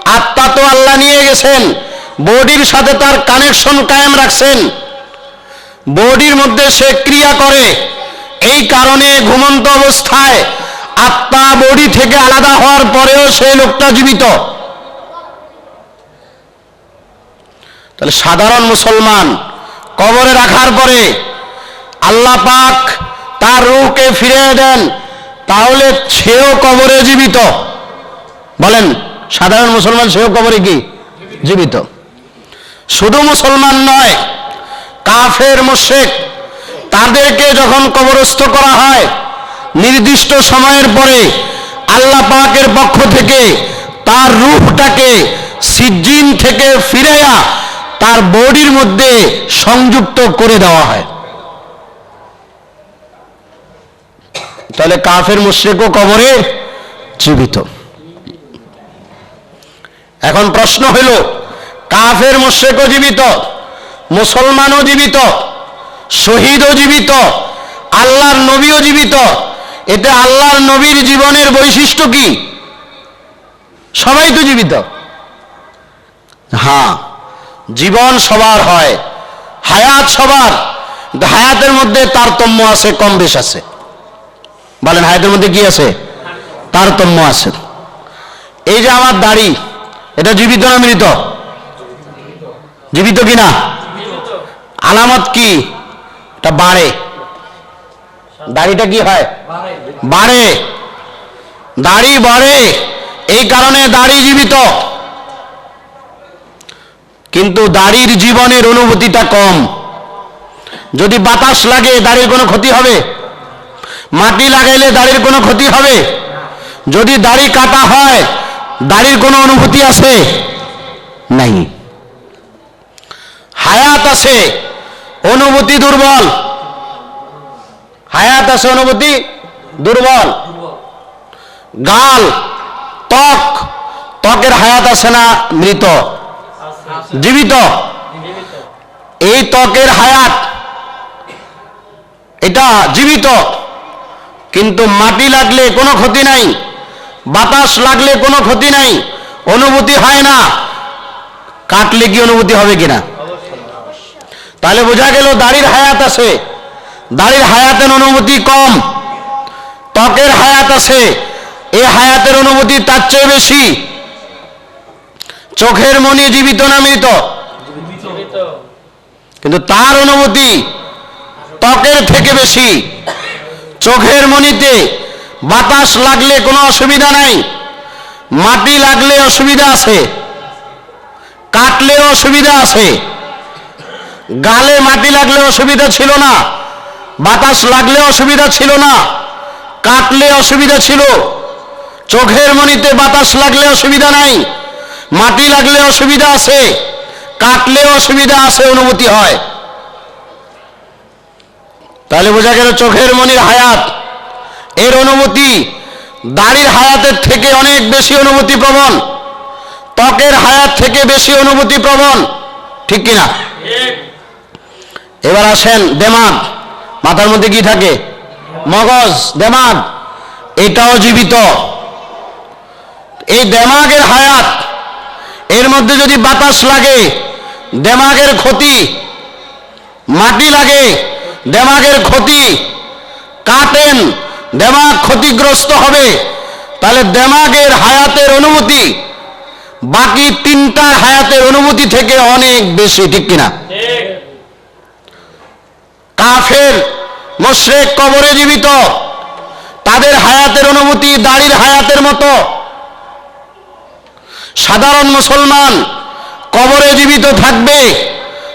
আত্মা তো আল্লাহ নিয়ে গেছেন, বডির সাথে তার কানেকশন কায়েম রাখছেন, বডির মধ্যে সে ক্রিয়া করে। এই কারণে ঘুমন্ত অবস্থায় আত্মা বডি থেকে আলাদা হওয়ার পরেও সেই লোকটা জীবিত। তাহলে সাধারণ মুসলমান কবরে রাখার পরে আল্লাহ পাক তার রূহকে ফিরিয়ে দেন, তাহলে সেও কবরে জীবিত। বলেন, সাধারণ মুসলমান সেও কবরে কি জীবিত? শুধু মুসলমান নয়, কাফের মুশরিক তাদেরকে যখন কবরস্থ করা হয়, নির্দিষ্ট সময়ের পরে আল্লাহ পাকের পক্ষ থেকে তার রূহটাকে সিজ্জিন থেকে ফিরাইয়া তার বডির মধ্যে সংযুক্ত করে দেওয়া হয়। তাহলে কাফের মুশরিকও কবরে জীবিত। এখন প্রশ্ন হইল, কাফের মুশরিকও জীবিত, মুসলমানও জীবিত, শহীদও জীবিত, আল্লাহর নবীও জীবিত, এতে আল্লাহর নবীর জীবনের বৈশিষ্ট্য কি? সবাই তো জীবিত। হ্যাঁ, জীবন সবার হয়, হায়াত সবার, হায়াতের মধ্যে তারতম্য আছে, কম বেশ আছে। বলেন, হায়াতের মধ্যে কি আছে? তারতম্য আছে। এই যে আমার দাড়ি, এটা জীবিত না মৃত? জীবিত কিনা? আলামত কি? এটা বাড়ে। দাড়িটা কি হয়? বাড়ে। দাড়ি বাড়ে, এই কারণে দাড়ি জীবিত। কিন্তু দাড়ির জীবনের অনুভূতিটা কম। যদি বাতাস লাগে দাড়ির কোনো ক্ষতি হবে? মাটি লাগাইলে দাড়ির কোনো ক্ষতি হবে? যদি দাড়ি কাটা হয় দাড়ির কোনো অনুভূতি আছে? নাই। হায়াত আছে, অনুভূতি দুর্বল। হায়াত আছে, অনুভূতি দুর্বল। গাল, ত্বক, ত্বকের হায়াত আছে না মৃত? জীবিত। এই ত্বকের হায়াত, এটা জীবিত। কিন্তু মাটি লাগলে কোনো ক্ষতি নাই, বাতাস লাগলে কোনো ক্ষতি নাই, অনুভূতি হয় না। কাটলে কি অনুভূতি হবে কিনা? তাহলে বোঝা গেল দাড়ির হায়াত আছে, দাড়ির হায়াতের অনুভূতি কম। ত্বকের হায়াত আছে, এই হায়াতের অনুভূতি তার চেয়ে বেশি। চোখের মনি জীবিত না মৃত? কিন্তু তার অনুভূতি ত্বকের থেকে বেশি। চোখের মনিতে বাতাস লাগলে কোনো অসুবিধা নাই, মাটি লাগলে অসুবিধা আছে, কাটলে অসুবিধা আছে। গালে মাটি লাগলে অসুবিধা ছিল না, বাতাস লাগলে অসুবিধা ছিল না, কাটলে অসুবিধা ছিল। চোখের মনিতে বাতাস লাগলে অসুবিধা নাই, মাটি লাগলে অসুবিধা আছে, কাটলে অসুবিধা আছে, অনুভূতি হয়। তাহলে বোঝা গেল চোখের মনির হায়াত, এর অনুভূতি দাড়ির হায়াতের থেকে অনেক বেশি অনুভূতি প্রবণ, ত্বকের হায়াত থেকে বেশি অনুভূতি প্রবণ। ঠিক কিনা? এবার আসেন দেমাগ। মাথার মধ্যে কি থাকে? মগজ, দেমাগ, এটাও জীবিত। এই দেমাগের হায়াত, এর মধ্যে যদি বাতাস লাগে দেমাগের ক্ষতি, মাটি লাগে দেমাগের ক্ষতি, কাটেন দেমাগ ক্ষতিগ্রস্ত হবে। তাহলে দেমাগের হায়াতের অনুভূতি বাকি তিনটার হায়াতের অনুভূতি থেকে অনেক বেশি। ঠিক কিনা? কাফের মুশরিক কবরে জীবিত, তাদের হায়াতের অনুভূতি দাড়ির হায়াতের মতো। সাধারণ মুসলমান কবরে জীবিত থাকবে,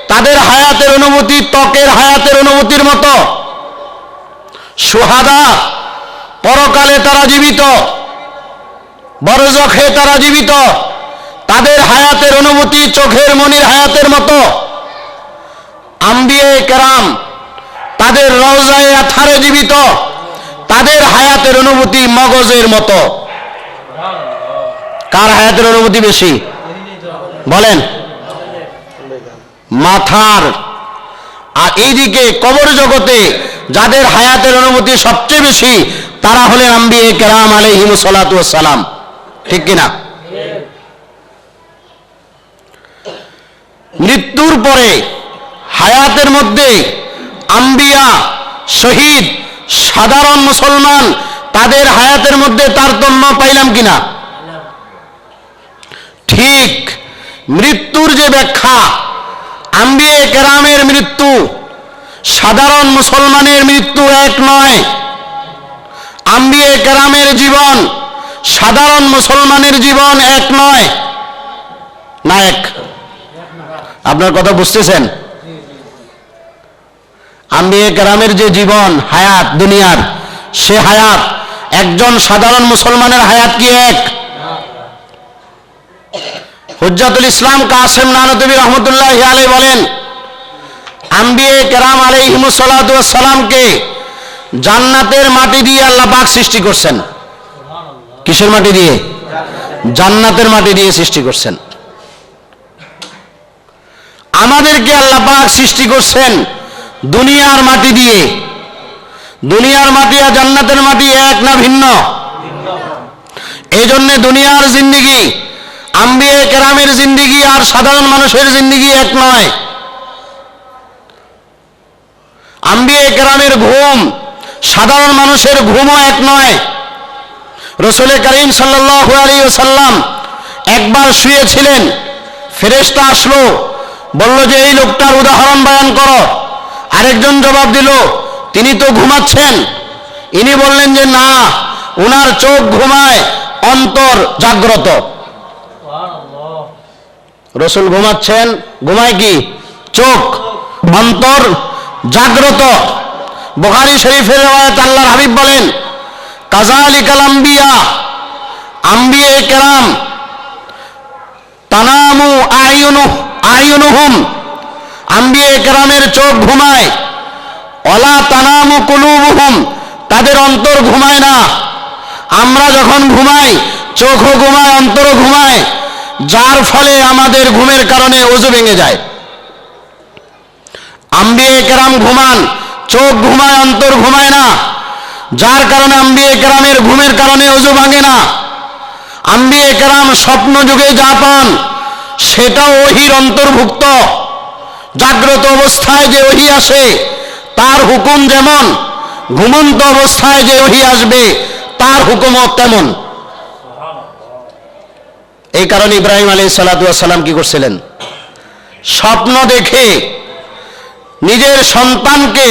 তাদের হায়াতের অনুভূতি ত্বকের হায়াতের অনুভূতির মতো। শুহাদা পরকালে তারা জীবিত, বরজখে তারা জীবিত, তাদের হায়াতের অনুভূতি চোখের মনির হায়াতের মতো। আম্বিয়ে কেরাম তাদের রওজায়ে আথারে জীবিত, তাদের হায়াতের অনুভূতি মগজের মতো। কার হায়াতের অনুভূতি বেশি? বলেন। মাথার। আর এইদিকে কবর জগতে যাদের হায়াতের অনুভূতি সবচেয়ে বেশি তারা হলেন আম্বিয়ে কেরাম আলাইহিমুস সালাতু ওয়াস সালাম। ঠিক কিনা? মৃত্যুর পরে হায়াতের মধ্যে আম্বিয়া, শহীদ, সাধারণ মুসলমান তাদের হায়াতের মধ্যে তারতম্য পাইলাম কিনা? ঠিক মৃত্যুর যে ব্যাখ্যা, আম্বিয়া কেরামের মৃত্যু সাধারণ মুসলমানের মৃত্যু এক নয়। আম্বিয়া কেরামের জীবন সাধারণ মুসলমানের জীবন এক নয়, না এক? আপনার কথা বুঝতেছেন? আম্বিয়া কেরামের যে জীবন, হায়াত দুনিয়ার, সে হায়াত একজন সাধারণ মুসলমানের হায়াত কি এক? হুজ্জাতুল ইসলাম কাসেম নানতুবী রহমতুল্লাহি আলাইহি বলেন, আম্বিয়া কেরাম আলাইহিমুস সালাতু ওয়াস সালামকে জান্নাতের মাটি দিয়ে আল্লাহ পাক সৃষ্টি করছেন। কিসের মাটি দিয়ে? জান্নাতের মাটি দিয়ে সৃষ্টি করছেন। আমাদেরকে আল্লাহ পাক সৃষ্টি করছেন দুনিয়ার মাটি দিয়ে। দুনিয়ার মাটি আর জান্নাতের মাটি এক না ভিন্ন? এই জন্য দুনিয়ার জিন্দেগি, আম্বিয়া কেরামের জিন্দেগি আর সাধারণ মানুষের জিন্দেগি এক নয়। আম্বিয়া কেরামের ঘুম সাধারণ মানুষের ঘুমও এক নয়। রাসূল করিম সাল্লাল্লাহু আলাইহি ওয়াসাল্লাম একবার শুয়েছিলেন, ফেরেশতা আসলো, বলল যে এই লোকটার উদাহরণ বয়ান করো। আরেকজন জবাব দিল, তিনি তো ঘুমাচ্ছেন। ইনি বললেন যে না, ওনার চোখ ঘুমায়, অন্তর জাগ্রত। রাসূল ঘুমাচ্ছেন, ঘুমায় কি? চোখ, অন্তর জাগ্রত। বুখারী শরীফের riwayat আল্লাহর হাবিব বলেন, কাযালিকাল আম্বিয়া, আম্বিয়া কেরাম তানামু আয়ুনুহুম, আম্বিয়া কেরামের চোখ ঘুমায়, ওয়ালা তানামু কুলুবুহুম, তাদের অন্তর ঘুমায় না। আমরা যখন ঘুমাই চোখও ঘুমায়, অন্তরও ঘুমায়, যার ফলে আমাদের ঘুমের কারণে ওযু ভেঙে যায়। আম্বিয়া কেরাম ঘুমান, চোখ ঘুমায়, অন্তর ঘুমায় না, যার কারণে আম্বিয়া কেরামের ঘুমের কারণে ওযু ভাঙে না। আম্বিয়া কেরাম স্বপ্ন যুগে যা পান সেটাও ওহীর অন্তর্ভুক্ত। জাগ্রত অবস্থায় যে ওহী আসে তার হুকুম যেমন, ঘুমন্ত অবস্থায় যে ওহী আসবে তার হুকুমও তেমন। এই কারণে ইব্রাহিম আলাইহিস সালাতু ওয়াস সালাম কি করছিলেন? স্বপ্ন দেখে নিজের সন্তানকে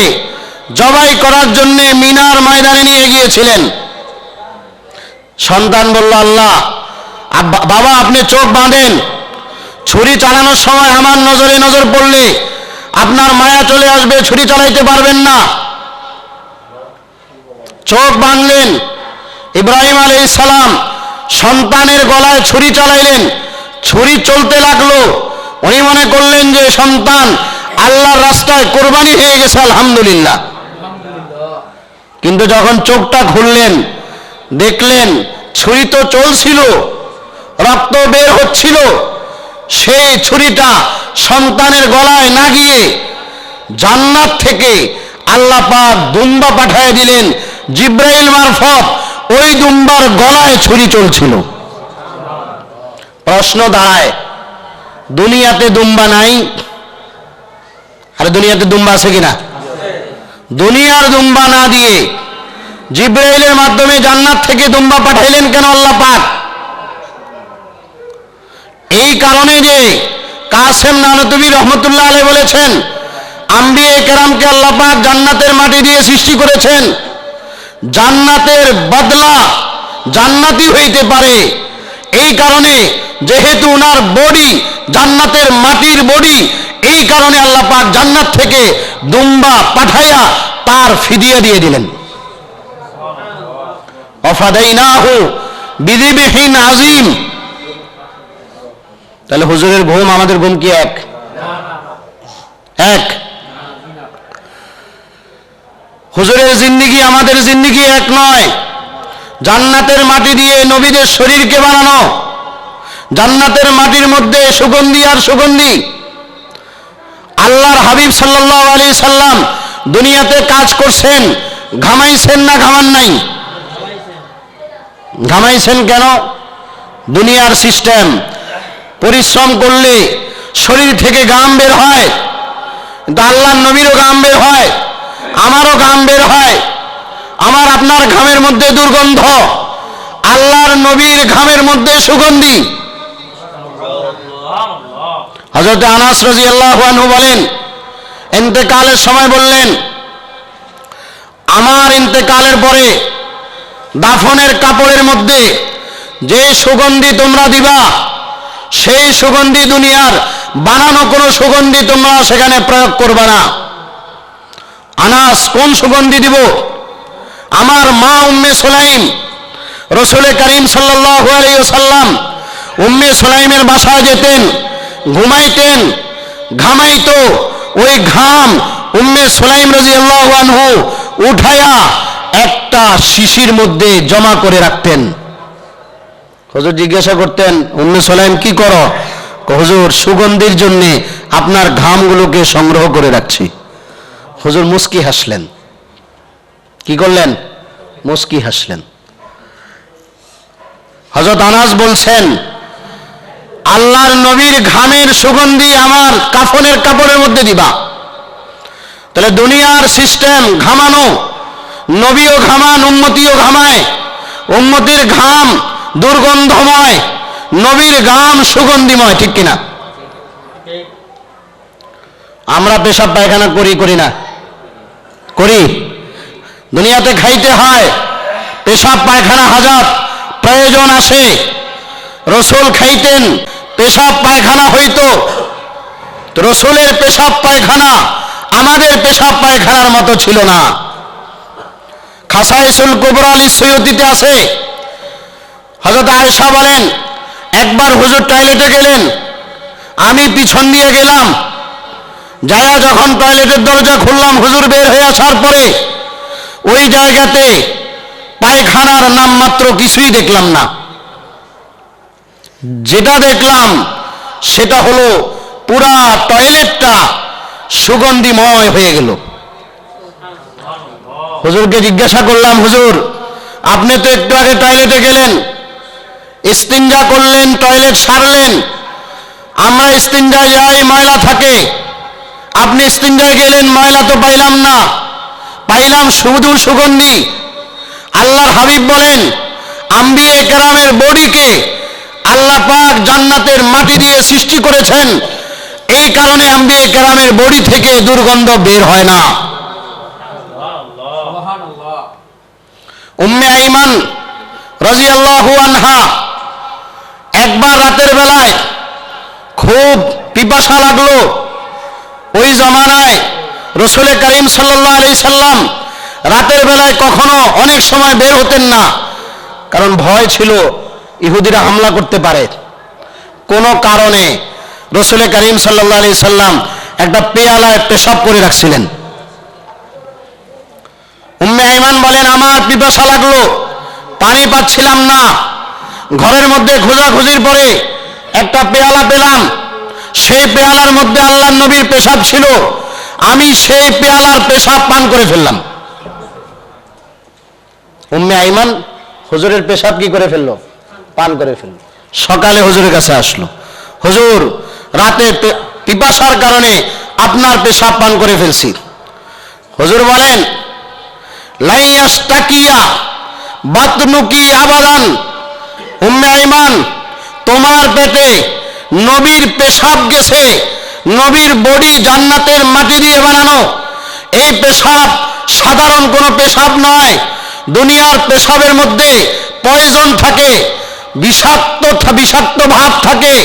জবাই করার জন্য মিনার ময়দানে নিয়ে গিয়েছিলেন। সন্তান বলল, আল্লাহ, বাবা আপনি চোখ বাঁধেন, ছুরি চালানোর সময় আমার নজরে নজর পড়লে আপনার মায়া চলে আসবে, ছুরি চালাইতে পারবেন না। চোখ বাঁধলেন। ইব্রাহিম আলাইহিস সালাম সন্তানের গলায় ছুরি চালাইলেন, ছুরি চলতে লাগলো। উনি মনে করলেন যে সন্তান আল্লাহর রাস্তায় কোরবানি হয়ে গেছে, আলহামদুলিল্লাহ। কিন্তু যখন চোখটা খুললেন, দেখলেন ছুরি তো চলছিল, রক্ত বের হচ্ছিল, সেই ছুরিটা সন্তানের গলায় না গিয়ে জান্নাত থেকে আল্লাহ পাক দুম্বা পাঠিয়ে দিলেন জিব্রাইল মারফত। ওই দুম্বার গলায় ছুরি চলছিল। প্রশ্ন দাঁড়ায়, দুনিয়াতে দুম্বা নাই? আর দুনিয়াতে দুম্বা আছে কিনা? দুনিয়ার দুম্বা না দিয়ে জিব্রাইলের মাধ্যমে জান্নাত থেকে দুম্বা পাঠাইলেন কেন আল্লাহ পাক? এই কারণে যে কাসেম নানতুবী রহমতুল্লাহ আলাইহি বলেছেন, আম্বিয়া কেরামকে আল্লাহ পাক জান্নাতের মাটি দিয়ে সৃষ্টি করেছেন। জান্নাতের বদলা জান্নাতি হইতে পারে, এই কারণে যেহেতু ওনার বডি জান্নাতের মাটির বডি, এই কারণে আল্লাহ পাক জান্নাত থেকে দুম্বা পাঠাইয়া তার ফিদিয়া দিয়ে দিলেন। ওয়াফাদাইনাহু বিযিবহিন আযীম। তাহলে হুজুরের ঘুম আমাদের ঘুম কি এক? এক? হুজুরের জিন্দেগি আমাদের জিন্দেগি এক নয়। জান্নাতের মাটি দিয়ে নবীদের শরীরকে বানানো, জান্নাতের মাটির মধ্যে সুগন্ধি আর সুগন্ধি। আল্লাহর হাবিব সাল্লাল্লাহু আলাইহি সাল্লাম দুনিয়াতে কাজ করছেন, ঘামাইছেন না ঘামান নাই? ঘামাইছেন কেন? দুনিয়ার সিস্টেম, পরিশ্রম করলে শরীর থেকে ঘাম বের হয়, কিন্তু আল্লাহর নবীরও ঘাম বের হয়, আমারও ঘাম বের হয়। আমার আপনার ঘামের মধ্যে দুর্গন্ধ, আল্লাহর নবীর ঘামের মধ্যে সুগন্ধি। হযরত আনাস রাদিয়াল্লাহু আনহু বলেন, ইন্তেকালের সময় বললেন, আমার ইন্তেকালের পরে দাফনের কাপড়ের মধ্যে যে সুগন্ধি তোমরা দিবা, সেই সুগন্ধি দুনিয়ার বানানো কোনো সুগন্ধি তোমরা সেখানে প্রয়োগ করবে না। আনাস, কোন সুগন্ধি দিব? আমার মা উম্মে সুলাইম, রাসূল করিম সাল্লাল্লাহু আলাইহি ওয়াসাল্লাম উম্মে সুলাইমের বাসায় যেতেন, ঘুমাইতেন, ঘামাইতো, ওই ঘাম উম্মে সুলাইম রাদিয়াল্লাহু আনহু উঠায়া একটা শিশির মধ্যে জমা করে রাখতেন। হুজুর জিজ্ঞাসা করতেন, উম্মে সুলাইম কি করো? হুজুর, সুগন্ধির জন্য আপনার ঘামগুলোকে সংগ্রহ করে রাখছি। হুজুর মুস্কি হাসলেন। কি করলেন? মুস্কি হাসলেন। হযরত আনাস বলছেন, আল্লাহর নবীর ঘামের সুগন্ধি আমার কাফনের কাপড়ের মধ্যে দিবা। তাহলে দুনিয়ার সিস্টেম ঘামানো, নবীও ঘামান, উম্মতিও ঘামায়। উম্মতির ঘাম দুর্গন্ধময়, নবীর ঘাম সুগন্ধিময়, ঠিক কিনা? আমরা পেশাব পায়খানা করি না? করি। দুনিয়াতে খাইতে হয়, পেশাব পায়খানা হাজার প্রয়োজন আসে। রাসূল খাইতেন, পেশাব পায়খানা হইতো। রাসূলের পেশাব পায়খানা আমাদের পেশাব পায়খানার মতো ছিল না। খাসাইসুল কুবরা লিসুয়ুতিতে আছে, হযরত আয়েশা বলেন, একবার হুজুর টয়লেটে গেলেন, আমি পিছন দিয়ে গেলাম, যায়া যখন টয়লেটের দরজা খুললাম, হুজুর বের হয়ে আসার পরে ওই জায়গাতে পায়খানার নামমাত্র কিছুই দেখলাম না। যেটা দেখলাম সেটা হলো পুরা টয়লেটটা সুগন্ধিময় হয়ে গেল। হুজুরকে জিজ্ঞাসা করলাম, হুজুর আপনি তো একটু আগে টয়লেটে গেলেন, ইস্তিনজা করলেন, টয়লেট সারলেন, আমরা ইস্তিনজায় যাই ময়লা থাকে, আপনি ইস্তিনজায় গেলেন, ময়লা তো পাইলাম না, পাইলাম শুধু সুগন্ধি। আল্লাহর হাবিব বলেন, আম্বিয়ে কেরামের বডিকে আল্লাহ পাক জান্নাতের মাটি দিয়ে সৃষ্টি করেছেন, এই কারণে আম্বিয়ে কেরামের বডি থেকে দুর্গন্ধ বের হয় না। উম্মে আইমান রাদিয়াল্লাহু আনহা একবার রাতের বেলায় খুব পিপাসা লাগলো। ওই জমানায় রাসূল করিম সাল্লাল্লাহু আলাইহি সাল্লাম রাতের বেলায় কখনো অনেক সময় বের হতেন না, কারণ ভয় ছিল ইহুদিরা হামলা করতে পারে। কোনো কারণে রাসূল করিম সাল্লাল্লাহু আলাইহি সাল্লাম একটা পেয়ালায় পেশাব করে রাখছিলেন। উম্মে আইমান বলেন, আমার পিপাসা লাগলো, পানি পাচ্ছিলাম না, ঘরের মধ্যে খোঁজাখুঁজির পরে একটা পেয়ালা পেলাম, সেই পেয়ালার মধ্যে আল্লাহর নবীর পেশাব ছিল, আমি সেই পেয়ালার পেশাব পান করে ফেললাম। উম্মে আইমান হুজুরের পেশাব কি করে ফেললো? পান করে ফেললো। সকালে হুজুরের কাছে আসলো, হুজুর রাতে পিপাসার কারণে আপনার পেশাব পান করে ফেলছি। হুজুর বলেন, লাইয়াস্তাকিয়া বাতনুকি আবাদান, উম্মে আইমান তোমার পেটে নবীর পেশাব গেছে, নবীর বডি জান্নাতের মাটি দিয়ে বানানো, এই পেশাব সাধারণ কোনো পেশাব নয়। দুনিয়ার পেশাবের মধ্যে পয়জন থাকে, বিষাক্ত ভাব থাকে।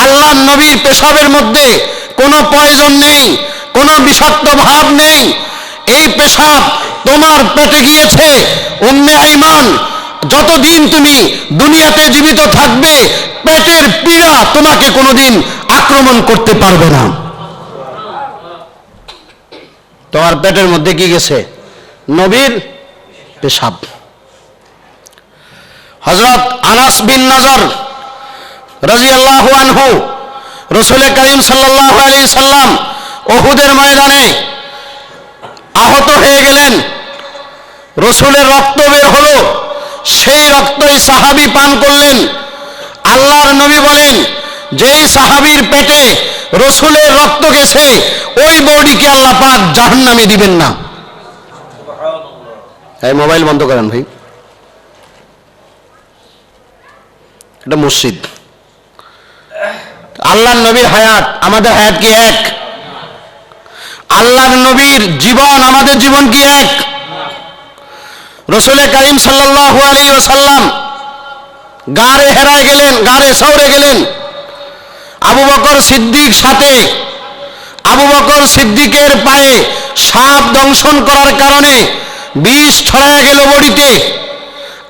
আল্লাহর নবীর পেশাবের মধ্যে কোনো পয়জন নেই, কোনো বিষাক্ত ভাব নেই। এই পেশাব তোমার পেটে গিয়েছে উম্মে আইমান, যতদিন তুমি দুনিয়াতে জীবিত থাকবে পেটের পীড়া তোমাকে কোনোদিন আক্রমণ করতে পারবে না। তোমার পেটের মধ্যে কি গেছে? নবীর পেশাব। হযরত আনাস বিন নজর রাদিয়াল্লাহু আনহু রাসূল করিম সাল্লাল্লাহু আলাইহি সাল্লাম উহুদের ময়দানে আহত হয়ে গেলেন, রাসূলের রক্ত বের হলো, সেই রক্তই সাহাবী পান করলেন। আল্লাহর নবী বলেন, যেই সাহাবীর পেটে রসুলের রক্ত গেছে, ওই বডিকে আল্লাহ পাক জাহান্নামে দিবেন না। এই মোবাইল বন্ধ করেন ভাই, এটা মসজিদ। আল্লাহর নবীর হায়াত আমাদের হায়াত কি এক? আল্লাহর নবীর জীবন আমাদের জীবন কি এক? রসুল করিম সাল্লাল্লাহু আলাইহি ওয়াসাল্লাম গারে হেরায় গেলেন, গারে সওরে গেলেন। আবু বকর সিদ্দিক সাথে, আবু বকর সিদ্দিকের পায়ে সাপ দংশন করার কারণে বিষ ছড়ায় গেল বডিতে।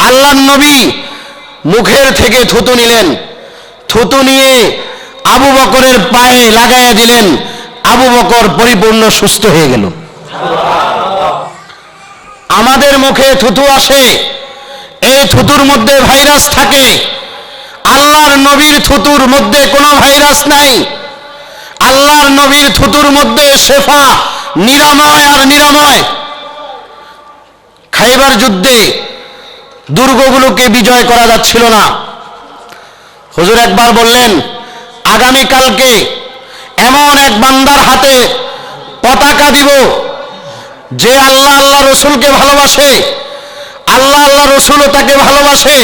আল্লাহর নবী মুখের থেকে থুতু নিলেন, থুতু নিয়ে আবু বকরের পায়ে লাগাইয়া দিলেন। আবু বকর পরিপূর্ণ সুস্থ হয়ে গেল। আমাদের মুখে থুতু আসে, এই থুতুর মধ্যে ভাইরাস থাকে। আল্লাহর নবীর থুতুর মধ্যে কোনো ভাইরাস নাই। আল্লাহর নবীর থুতুর মধ্যে শেফা, নিরাময় আর নিরাময়। খাইবার যুদ্ধে দুর্গগুলোকে বিজয় করা যাচ্ছিল না। হুজুর একবার বললেন, আগামীকালকে এমন এক বান্দার হাতে পতাকা দিব, যে আল্লাহ আল্লাহ রসুলকে ভালোবাসে, আল্লাহ আল্লাহ রসুলও তাকে ভালোবাসে,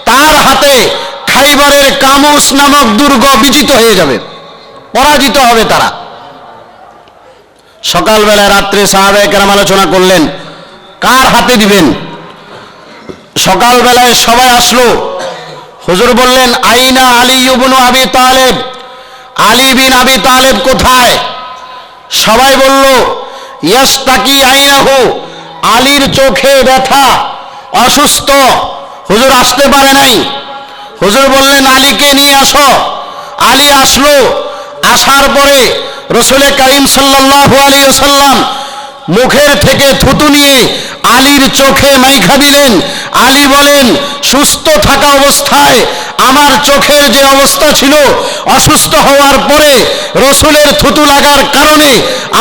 তার হাতে খাইবারের কামুস নামক দুর্গ বিজিত হয়ে যাবে, পরাজিত হবে তারা। সকালবেলায় রাত্রে সাহাবায়ে কেরাম আলোচনা করলেন কার হাতে দিবেন। সকালবেলায় সবাই আসলো। হুজুর বললেন, আইনা আলী ইবনে আবি তালেব, আলী বিন আবি তালেব কোথায়? সবাই বলল, ইয়াস্তাকি আইনাহু, আলীর চোখে ব্যথা, অসুস্থ, হুজুর আসতে পারে নাই। হুজুর বললেন, আলীকে নিয়ে আসো। আলী আসলো। আসার পরে রসুল করিম সাল্লাল্লাহু আলাইহি ওয়াসাল্লাম মুখের থেকে থুতু নিয়ে আলীর চোখে মাইখা দিলেন। আলী বলেন, সুস্থ থাকা অবস্থায় আমার চোখের যে অবস্থা ছিল, অসুস্থ হওয়ার পরে রসুলের থুতু লাগার কারণে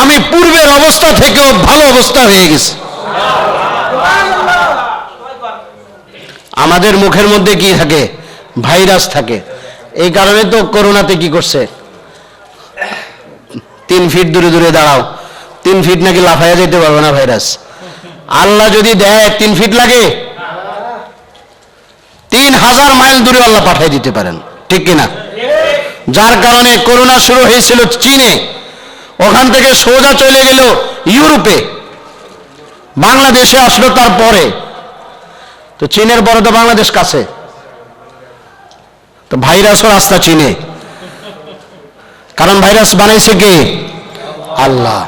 আমি পূর্বের অবস্থা থেকেও ভালো অবস্থা হয়ে গেছে। আমাদের মুখের মধ্যে কি থাকে? ভাইরাস থাকে। এই কারণে তো করোনাতে কি করছে, 3 ফিট দূরে দূরে দাঁড়াও, 3 ফিট নাকি লাফাইয়া যেতে পারবে না ভাইরাস। আল্লাহ যদি দেয় 3 ফিট লাগে, 3000 মাইল দূরে আল্লাহ পাঠিয়ে দিতে পারেন, ঠিক কিনা? যার কারণে করোনা শুরু হয়েছিল চীনে, ওখান থেকে সোজা চলে গেল ইউরোপে, বাংলাদেশে আসলো তারপরে। তো চীনের পরে তো বাংলাদেশ কাছে, তো ভাইরাসও রাস্তা চীনে, কারণ ভাইরাস বানাইছে কে? আল্লাহ।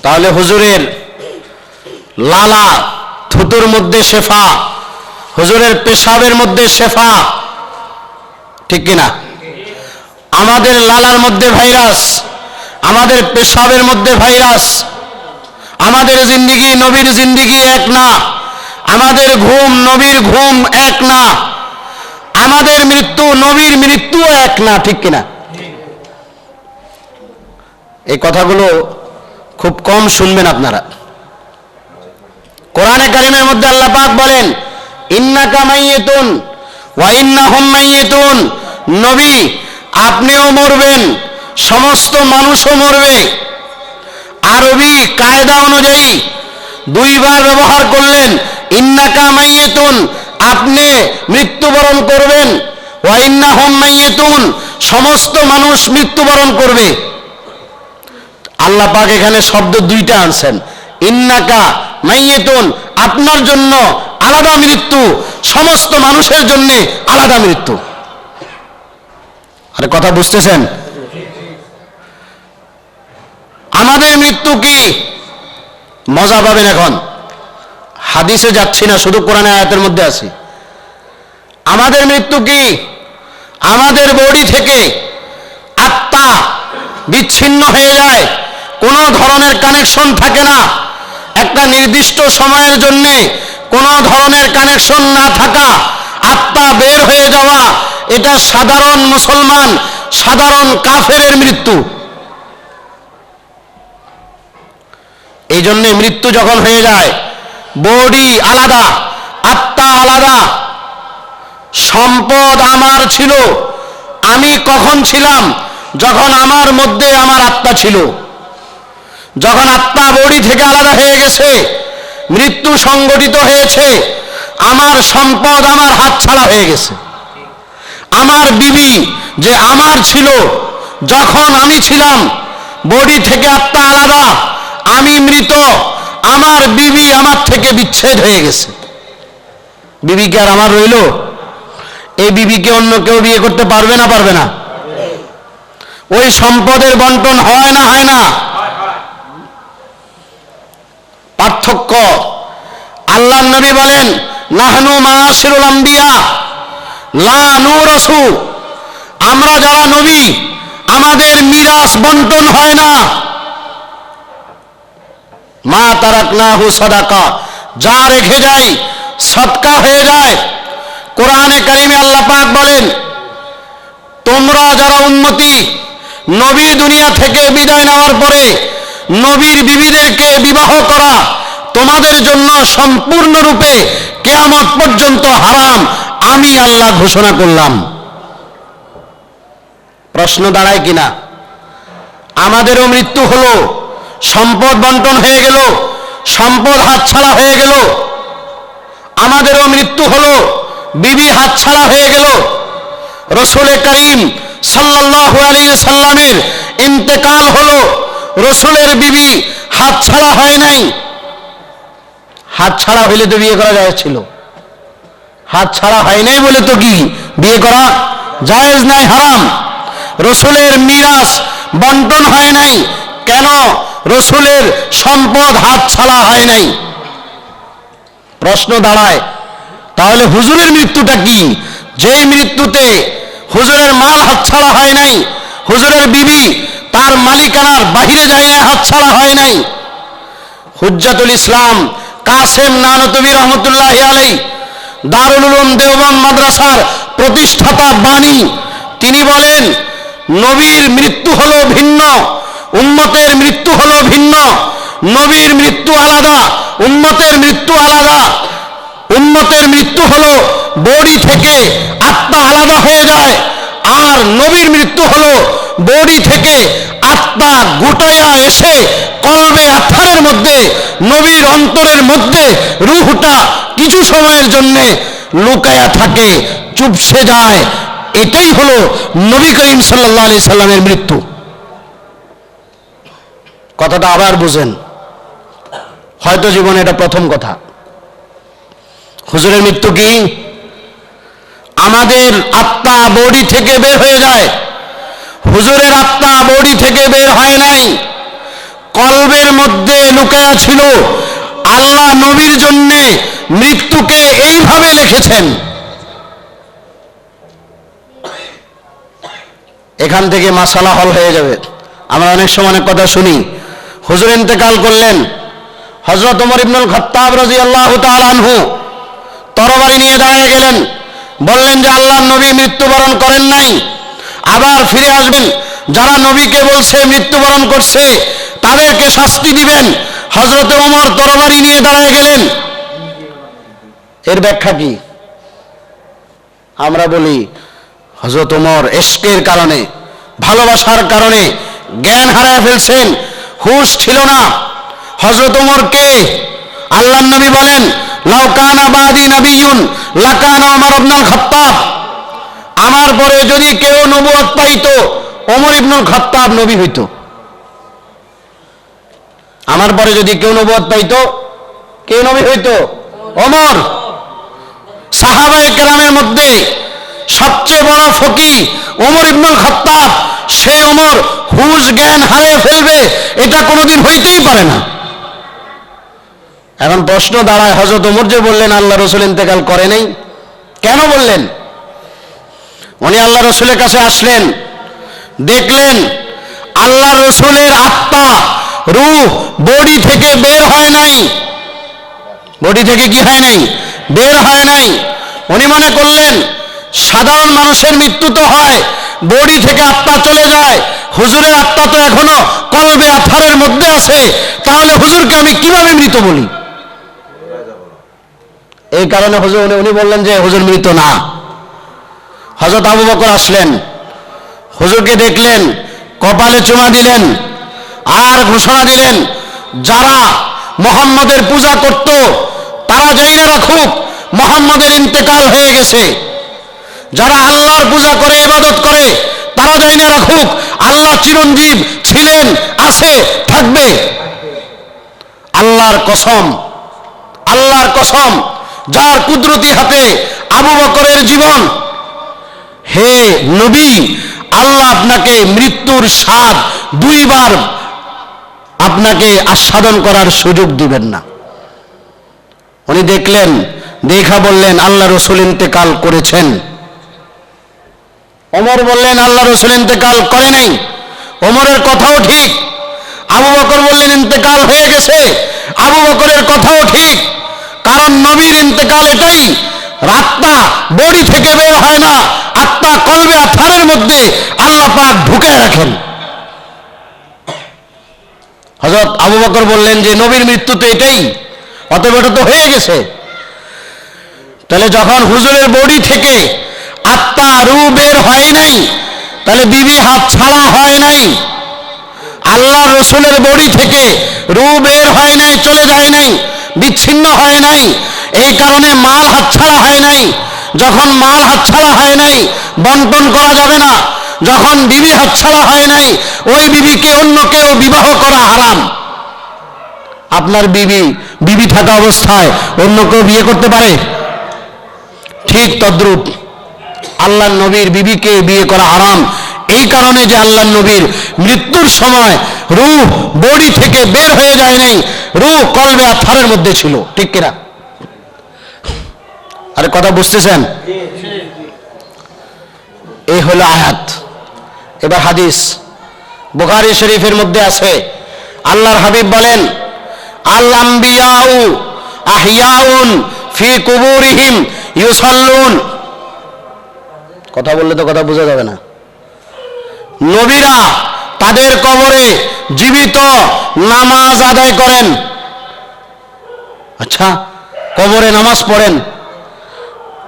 তাহলে হুজুরের লালা থুতুর মধ্যে শেফা, হুজুরের পেশাবের মধ্যে শেফা, ঠিক কিনা? আমাদের লালার মধ্যে ভাইরাস, আমাদের পেশাবের মধ্যে ভাইরাস। আমাদের জিন্দিগি নবীর জিন্দিগি এক না, আমাদের ঘুম নবীর ঘুম এক না, আমাদের মৃত্যু নবীর মৃত্যু এক না, ঠিক কিনা? এই কথাগুলো খুব কম শুনবেন আপনারা। কোরআনে কারিমের মধ্যে আল্লাহ পাক বলেন, ইন্নাকা মাইয়িতুন ওয়া ইন্নাহুম মাইয়িতুন, নবী আপনিও মরবেন, সমস্ত মানুষও মরবে। আরবি কায়দা অনুযায়ী 2 বার ব্যবহার করলেন। ইন্নাকা মাইয়িতুন, আপনি মৃত্যুবরণ করবেন, ওয়া ইন্নাহুম মাইয়িতুন, সমস্ত মানুষ মৃত্যুবরণ করবে। আল্লাহ পাক এখানে শব্দ 2টা আনছেন। ইন্নাকা মাইয়িতুন, আপনার জন্য আলাদা মৃত্যু, সমস্ত মানুষের জন্য আলাদা মৃত্যু। আরে কথা বুঝতেছেন? আমাদের মৃত্যু কি? মজা পাবেন এখন, হাদিসে যাচ্ছি না, শুধু কোরআনের আয়াতের মধ্যে আছি। আমাদের মৃত্যু কি? আমাদের বডি থেকে আত্মা বিচ্ছিন্ন হয়ে যায়, কোনো ধরনের কানেকশন থাকে না। একটা নির্দিষ্ট সময়ের জন্য কোনো ধরনের কানেকশন না থাকা, আত্মা বের হয়ে যাওয়া, এটা সাধারণ মুসলমান, সাধারণ কাফেরের মৃত্যু। এই জন্য মৃত্যু যখন হয়ে যায়, বডি আলাদা, আত্মা আলাদা। সম্পদ আমার ছিল, আমি কখন ছিলাম যখন আমার মধ্যে আমার আত্মা ছিল, যখন আত্মা বডি থেকে আলাদা হয়ে গেছে, মৃত্যু সংগঠিত হয়েছে, আমার সম্পদ আমার হাতছাড়া হয়ে গেছে। আমার বিবি যে আমার ছিল, যখন আমি ছিলাম বডি থেকে আত্মা আলাদা, আমি মৃত, আমার বিবি আমার থেকে বিচ্ছেদ হয়ে গেছে। বিবি কি আর আমার রইল? এই বিবিকে অন্য কেউ বিয়ে করতে পারবে না? পারবে না? ওই সম্পদের বন্টন হয় না? হয় না? পার্থক্য, আল্লাহর নবী বলেন, নাহনু মাশিরুল আম্বিয়া লা নুরাসু, আমরা যারা নবী আমাদের মিরাস বন্টন হয় না। মা তারাকনাহু সাদাকা, যা রেখে যাই সদকা হয়ে যায়। কোরআনে কারিমে আল্লাহ পাক বলেন, তোমরা যারা উম্মতি, নবী দুনিয়া থেকে বিদায় নেওয়ার পরে নবীর বিবিদেরকে বিবাহ করা তোমাদের জন্য সম্পূর্ণরূপে কিয়ামত পর্যন্ত হারাম, আমি আল্লাহ ঘোষণা করলাম। প্রশ্ন দাঁড়ায় কিনা? আমাদেরও মৃত্যু হলো, সম্পদ বন্টন হয়ে গেল, সম্পদ হাতছাড়া হয়ে গেল। আমাদেরও মৃত্যু হলো, বিবি হাতছাড়া হয়ে গেল। রসুল করিম সাল্লাল্লাহু আলাইহি সাল্লামের ইন্তেকাল হলো, রসুলের বিবি হাতছাড়া হয় নাই। হাতছাড়া হইলে তো বিয়ে করা যাচ্ছিল, হাতছাড়া হয় নাই বলে তো কি বিয়ে করা জায়েজ নাই, হারাম। রসুলের মিরাস বন্টন হয় নাই, কেন? রসুলের সম্পদ হাতছাড়া হয় নাই। প্রশ্ন দাঁড়ায়, তাহলে হুজুরের মৃত্যুটা কি? যেই মৃত্যুতে হুজুরের মাল হাতছাড়া হয় নাই, হুজুরের বিবি তার মালিকানার বাহিরে যায় নাই, হাতছাড়া হয় নাই। হুজ্জাতুল ইসলাম কাসেম নানতবী রহমতুল্লাহি আলাইহি, দারুল উলুম দেওবন্দ মাদ্রাসার প্রতিষ্ঠাতা বাণী, তিনি বলেন, নবীর মৃত্যু হলো ভিন্ন, উম্মতের মৃত্যু হলো ভিন্ন। নবীর মৃত্যু আলাদা, উম্মতের মৃত্যু আলাদা। উম্মতের মৃত্যু হলো বডি থেকে আত্মা আলাদা হয়ে যায়, আর নবীর মৃত্যু হলো বডি থেকে আত্মা গোটাইয়া এসে কলবে আত্মার মধ্যে, নবীর অন্তরের মধ্যে রূহটা কিছু সময়ের জন্য লুকায়া থাকে, চুপসে যায়। এটাই হলো নবী করিম সাল্লাল্লাহু আলাইহি সাল্লামের মৃত্যু। কথাটা আবার বুঝেন, হয়তো জীবনে এটা প্রথম কথা। হুজুরের মৃত্যু কি? আমাদের আত্মা বডি থেকে বের হয়ে যায়, হুজুরের আত্মা বডি থেকে বের হয় নাই, কলবের মধ্যে লুকায়া ছিল। আল্লাহ নবীর জন্য মৃত্যুকে এইভাবে লিখেছেন। এখান থেকে মাসালা হল হয়ে যাবে। আমরা অনেক সময় অনেক কথা শুনি, হুজুর ইন্তেকাল করলেন, হযরত ওমর ইবনুল খাত্তাব রাদিয়াল্লাহু তাআলা আনহু তরবারি নিয়ে দাঁড়িয়ে গেলেন, বললেন যে আল্লাহর নবী মৃত্যুবরণ করেন নাই, আবার ফিরে আসবেন, যারা নবীকে বলছে মৃত্যুবরণ করছে তাদেরকে শাস্তি দিবেন। হযরত ওমর তরবারি নিয়ে দাঁড়িয়ে গেলেন। এর ব্যাখ্যা কি? আমরা বলি হযরত ওমর ইশকের কারণে, ভালোবাসার কারণে জ্ঞান হারায় ফেলছেন, হুঁশ ছিল না। হযরত ওমরকে আল্লাহর নবী বলেন, লাউ কানা বাদি নবিয়্যুন লাকানা ওমর ইবনুল খাত্তাব, আমার পরে যদি কেউ নবুয়ত পাইতো ওমর ইবনুল খাত্তাব নবী হইতো। আমার পরে যদি কেউ নবুয়ত পাইতো, কে নবী হইতো? ওমর। সাহাবায়ে কেরামের মধ্যে সবচেয়ে বড় ফকিহ ওমর ইবনুল খাত্তাব, সেই ওমর হুঁশ জ্ঞান হারিয়ে ফেলবে, এটা কোনোদিন হইতেই পারে না। এখন প্রশ্ন দাঁড়ায়, হযরত ওমর যে বললেন আল্লাহ রাসূল ইন্তেকাল করে নাই, কেন বললেন? উনি আল্লাহ রাসূলের কাছে আসলেন, দেখলেন আল্লাহ রাসূলের আত্মা রূহ বডি থেকে বের হয় নাই। বডি থেকে কি হয় নাই? বের হয় নাই। উনি মনে করলেন সাধারণ মানুষের মৃত্যু তো হয়, বডি থেকে আত্মা চলে যায়, হুজুরের আত্মা তো এখনো কলবে আথারের মধ্যে আছে, তাহলে হুজুরকে আমি কিভাবে মৃত বলি? এই কারণে উনি বললেন যে হুজুর মৃত না। হযরত আবু বকর আসলেন, হুজুরকে দেখলেন, কপালে চুমা দিলেন আর ঘোষণা দিলেন, যারা মুহাম্মদের পূজা করত তারা জাইনা রাখুক মুহাম্মদের ইন্তেকাল হয়ে গেছে। যারা আল্লাহর পূজা করে ইবাদত করে তারা জাইনা রাখুক আল্লাহ চিরঞ্জীব ছিলেন, আছে, থাকবে। আল্লাহর কসম, আল্লাহর কসম, যার কুদরতি হাতে আবু বকরের জীবন, হে নবী, আল্লাহ আপনাকে মৃত্যুর স্বাদ দুইবার আপনাকে আস্বাদন করার সুযোগ দিবেন না। উনি দেখলেন, দেখা বললেন আল্লাহ রসুল ইন্তেকাল করেছেন। ওমর বললেন আল্লাহ রসুল ইন্তেকাল করে নাই। ওমরের কথাও ঠিক। আবু বকর বললেন ইন্তেকাল হয়ে গেছে। আবু বকরের কথাও ঠিক, কারণ নবীর ইন্তেকাল এটাই, আত্মা বডি থেকে বের হয় না, আত্মা কলবে আথারের মধ্যে আল্লাহ পাক ঢুকে রাখেন। হযরত আবু বকর বললেন যে নবীর মৃত্যু তো এটাই, অতএব এটা তো হয়ে গেছে। তাহলে যখন হুজুরের বডি থেকে আত্মা রূহ বের হয় নাই, তাহলে বিবি হাত ছাড়া হয় নাই। আল্লাহ রসুলের বডি থেকে রূহ বের হয় নাই, চলে যায় নাই, বিচ্ছিন্ন হয় নাই। এই কারণে মাল হাতছাড়া হয় নাই। যখন মাল হাতছাড়া হয় নাই, বন্টন করা যাবে না। যখন বিবি হাতছাড়া হয় নাই, ওই বিবিকে অন্য কেউ বিবাহ করা হারাম। আপনার বিবি থাকা অবস্থায় অন্য কেউ বিয়ে করতে পারে? ঠিক তদ্রূপ আল্লাহর নবীর বিবিকে বিয়ে করা হারাম। এই কারণে যে আল্লাহর নবীর মৃত্যুর সময় রূহ বডি থেকে বের হয়ে যায় নাই, রূহ কলবে আথারের মধ্যে ছিল। ঠিক কিনা? আরে কথা বুঝতেছেন? এই হলো আয়াত। এবার হাদিস বুখারী শরীফের মধ্যে আছে, আল্লাহর হাবিব বলেন, আল আম্বিয়াউ আহইয়াউন ফি কুবুরিহিম ইউসাল্লুন। কথা বললে তো কথা বোঝা যাবে না। নবীরা তাদের কবরে জীবিত নামাজ আদায় করেন। আচ্ছা, কবরে নামাজ পড়েন।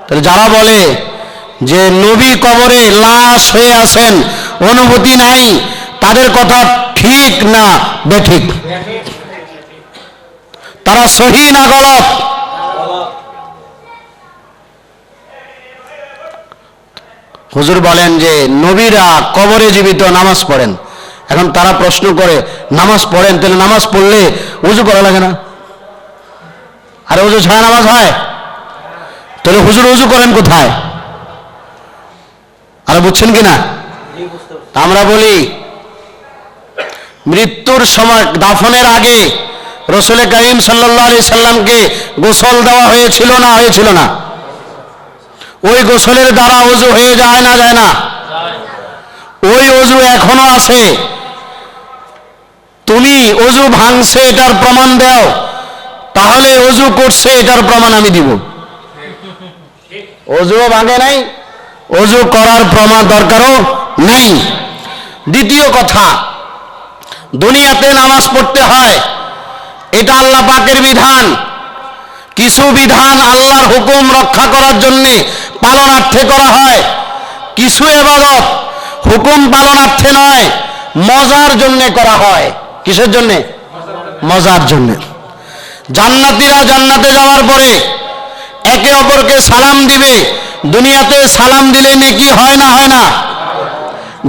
তাহলে যারা বলে যে নবী কবরে লাশ হয়ে আছেন, অনুভূতি নাই, তাদের কথা ঠিক না বেঠিক? তারা সহি না গলত? হুজুর বলেন যে নবীরা কবরে জীবিত নামাজ পড়েন। এখন তারা প্রশ্ন করে, নামাজ পড়েন, তাহলে নামাজ পড়লে উজু করা লাগে না? আরে উজু ছাড়া নামাজ হয়? তাহলে হুজুর উজু করেন কোথায়? আরে বুঝছেন কিনা? আমরা বলি মৃত্যুর সময় দাফনের আগে রাসূল করিম সাল্লাল্লাহু আলাইহি সাল্লামকে গোসল দেওয়া হয়েছিল না? হয়েছিল না? ওই গোসলের দ্বারা ওযু হয়ে যায় না? যায় না? ওই ওযু এখনো আছে। তুমি ওযু ভাঙছে এটার প্রমাণ দাও, তাহলে ওযু করছে এটার প্রমাণ আমি দিব। ওযুও ভাঙে নাই, ওযু করার প্রমাণ দরকারও নাই। দ্বিতীয় কথা, দুনিয়াতে নামাজ পড়তে হয়, এটা আল্লাহ পাকের বিধান। কিছু বিধান আল্লাহর হুকুম রক্ষা করার জন্য পালনার্থে করা হয়। কিছু ইবাদত হুকুম পালনার্থে নয়, মজার জন্য করা হয়। কিসের জন্য? মজার জন্য। জান্নাতীরা জান্নাতে যাওয়ার পরে একে অপরকে সালাম দিবে। দুনিয়াতে সালাম দিলে নেকি হয় না? হয় না?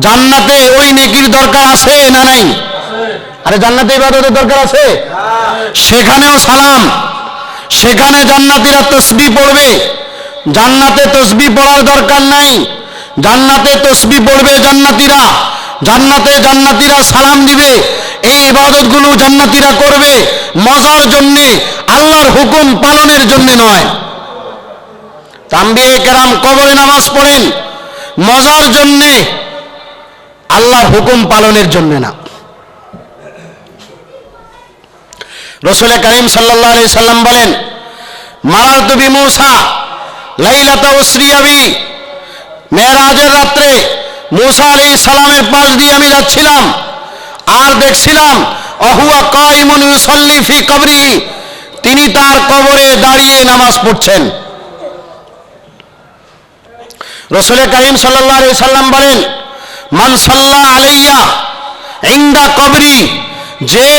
জান্নাতে ওই নেকির দরকার আছে না নাই? আরে জান্নাতে ইবাদতের দরকার আছে। সেখানেও সালাম, সেখানে জান্নাতীরা তাসবিহ পড়বে। জান্নাতে তাসবিহ পড়ার দরকার নাই, জান্নাতে তাসবিহ পড়বে জান্নাতীরা। জান্নাতে জান্নাতীরা সালাম দিবে। এই ইবাদতগুলো জান্নাতীরা করবে মজার জন্য, আল্লাহর হুকুম পালনের জন্য নয়। আম্বিয়া কেরাম কবরে নামাজ পড়েন মজার জন্য, আল্লাহর হুকুম পালনের জন্য না। রাসূল করিম সাল্লাল্লাহু আলাইহি সাল্লাম বলেন, মারারতু বিমূসা লাইলাতা উসরিয়া বি, মেরাজের রাত্রে মূসা আলাইহিস সালামের পাশ দিয়ে আমি যাচ্ছিলাম, আর দেখছিলাম অহুয়া কাইমুন ইউসাল্লি ফি কবরিহি, তিনি তার কবরে দাঁড়িয়ে নামাজ পড়ছেন। রাসূল করিম সাল্লাল্লাহু আলাইহি সাল্লাম বলেন, মান সাল্লা আলাইয়া ইনদা কবরি, যে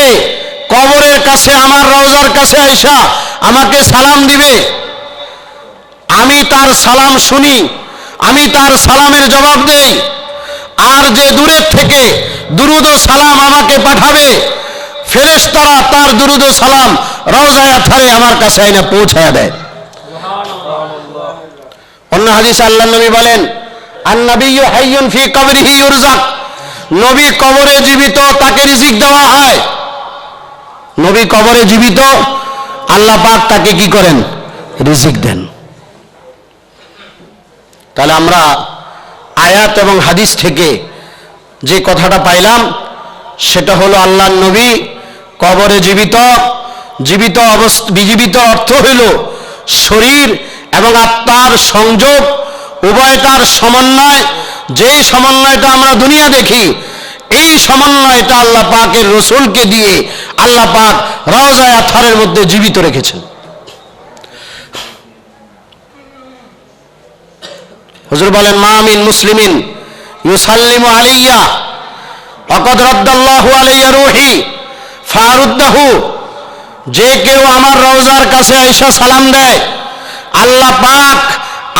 কবরের কাছে আমার রওজার কাছে আইসা আমাকে সালাম দিবে, আমি তার সালাম শুনি, আমি তার সালামের জবাব দেই, আর যে দূরের থেকে দুরুদ ও সালাম আমাকে পাঠাবে, ফেরেশতারা তার দুরুদ ও সালাম রওজায়ে আতহারে আমার কাছে আইনা পৌঁছায়া দেয়। অন্য হাদিসে আল্লাহর নবী বলেন, আন-নাবিয়্যু হাইয়ুন ফি কবরিহি ইউরযাক, নবী কবরে জীবিত, তাকে রিজিক দেওয়া হয়। নবী কবরে জীবিত, আল্লাহ পাক তাকে কি করেন? রিজিক দেন। তাহলে আমরা আয়াত এবং হাদিস থেকে যে কথাটা পাইলাম সেটা হলো আল্লাহর নবী কবরে জীবিত। জীবিত অর্থ হইল শরীর এবং আত্মার সংযোগ, উভয়টার সমন্বয়। যেই সমন্বয়টা আমরা দুনিয়া দেখি, এই সমন্বয়টা আল্লাহ পাকের রসুলকে দিয়ে আল্লাহ পাক রওজায়ে আতহারের মধ্যে জীবিত রেখেছেন। হুজুর বলেন, মা মিন মুসলিমিন ইউসাল্লিমু আলাইয়া ফাকাদ রাদ্দাল্লাহু আলাইয়া রূহি ফারুদ্দাহু, যে কেউ আমার রওজার কাছে আইসা সালাম দেয়, আল্লাহ পাক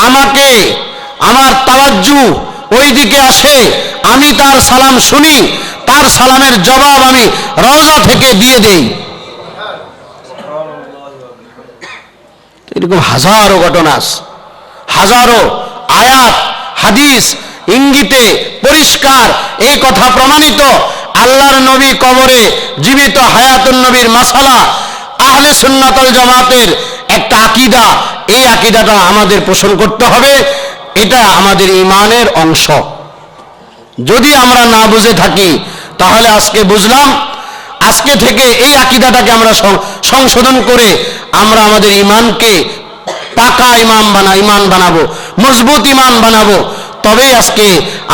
আমাকে, আমার তাওয়াজ্জু ওই দিকে আসে, আমি তার সালাম শুনি, তার সালামের জবাব আমি রওজা থেকে দিয়ে দেই। এরকম হাজারো ঘটনা আছে, হাজারো আয়াত হাদিস ইঙ্গিতে পরিষ্কার এই কথা প্রমাণিত। আল্লাহর নবী কবরে জীবিত, হায়াতুন নবীর মাসালা, আহলে সুন্নাত ওয়াল জামাতের একটা আকীদা। এই আকীদাটা আমাদের পোষণ করতে হবে, এটা আমাদের ঈমানের অংশ। যদি আমরা না বুঝে থাকি তাহলে আজকে বুঝলাম, আজকে থেকে এই আকীদাটাকে আমরা সংশোধন করে আমরা আমাদের ঈমানকে পাকা ঈমান বানাবো, মজবুত ঈমান বানাবো, তবেই আজকে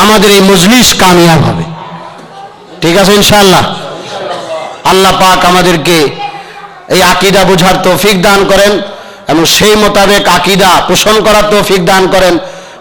আমাদের এই মজলিস কামিয়াব হবে। ঠিক আছে ইনশাআল্লাহ। আল্লাহ পাক আমাদেরকে এই আকীদা বোঝার তৌফিক দান করেন এবং সেই মোতাবেক আকীদা পোষণ করার তৌফিক দান করেন।